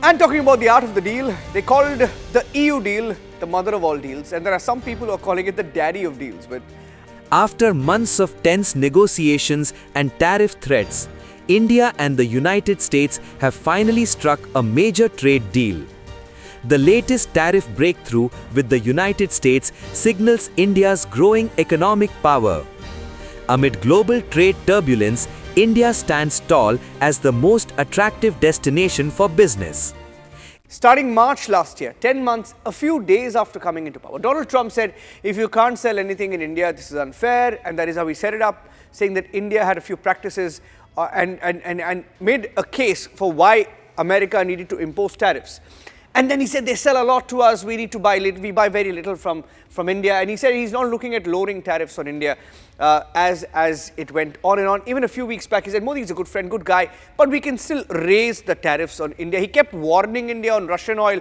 And talking about the art of the deal, they called the EU deal the mother of all deals, and there are some people who are calling it the daddy of deals. But after months of tense negotiations and tariff threats, India and the United States have finally struck a major trade deal. The latest tariff breakthrough with the United States signals India's growing economic power. Amid global trade turbulence, India stands tall as the most attractive destination for business. starting March last year, 10 months, a few days after coming into power, Donald Trump said, if you can't sell anything in India, this is unfair, and that is how he set it up, saying that India had a few practices and made a case for why America needed to impose tariffs. And then he said, they sell a lot to us, we need to buy little, we buy very little from India. And he said he's not looking at lowering tariffs on India as it went on and on. Even a few weeks back, he said, Modi is a good friend, good guy, but we can still raise the tariffs on India. He kept warning India on Russian oil,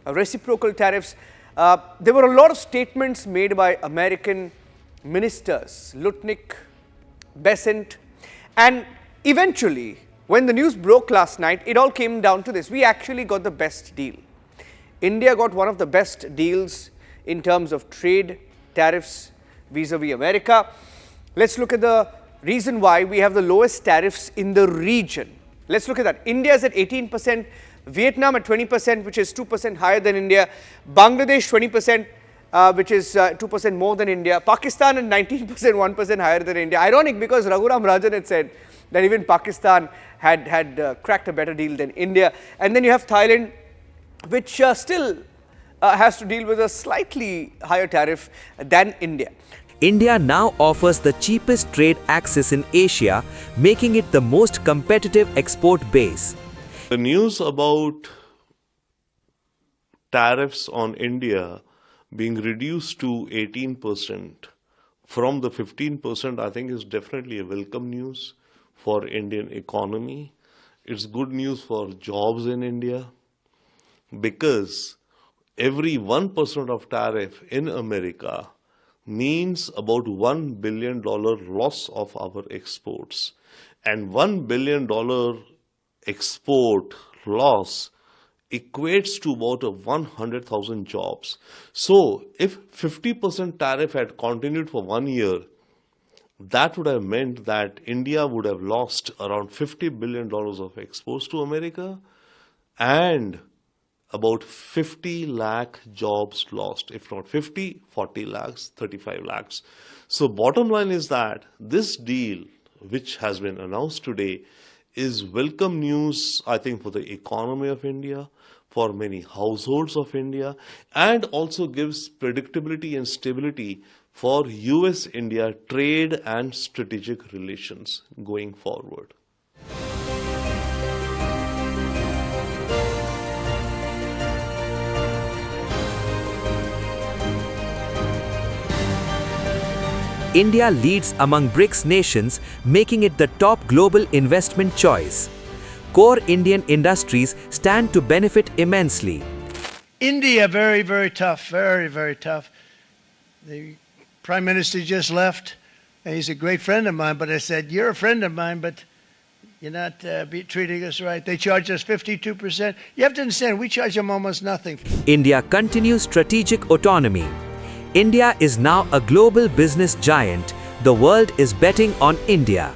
reciprocal tariffs. There were a lot of statements made by American ministers, Lutnick, Besant, and eventually, when the news broke last night, it all came down to this. We actually got the best deal. India got one of the best deals in terms of trade, tariffs vis-a-vis America. Let's look at the reason why we have the lowest tariffs in the region. Let's look at that. India is at 18%, Vietnam at 20%, which is 2% higher than India, Bangladesh 20%, which is 2% more than India, Pakistan at 19%, 1% higher than India. Ironic, because Raghuram Rajan had said that even Pakistan had cracked a better deal than India. And then you have Thailand, which still has to deal with a slightly higher tariff than India. India now offers the cheapest trade access in Asia, making it the most competitive export base. The news about tariffs on India being reduced to 18% from the 15%, I think is definitely a welcome news for Indian economy. It's good news for jobs in India, because every 1% of tariff in America means about $1 billion loss of our exports. And $1 billion export loss equates to about 100,000 jobs. So if 50% tariff had continued for 1 year, that would have meant that India would have lost around $50 billion of exports to America and about 50 lakh jobs lost. If not 50, 40 lakhs, 35 lakhs. So bottom line is that this deal, which has been announced today, is welcome news, I think, for the economy of India, for many households of India, and also gives predictability and stability for US-India trade and strategic relations going forward. India leads among BRICS nations, making it the top global investment choice. Core Indian industries stand to benefit immensely. India, very, very tough, very, very tough. The Prime Minister just left, and he's a great friend of mine, but I said, you're a friend of mine, but you're not treating us right. They charge us 52%. You have to understand, we charge them almost nothing. India continues strategic autonomy. India is now a global business giant. The world is betting on India.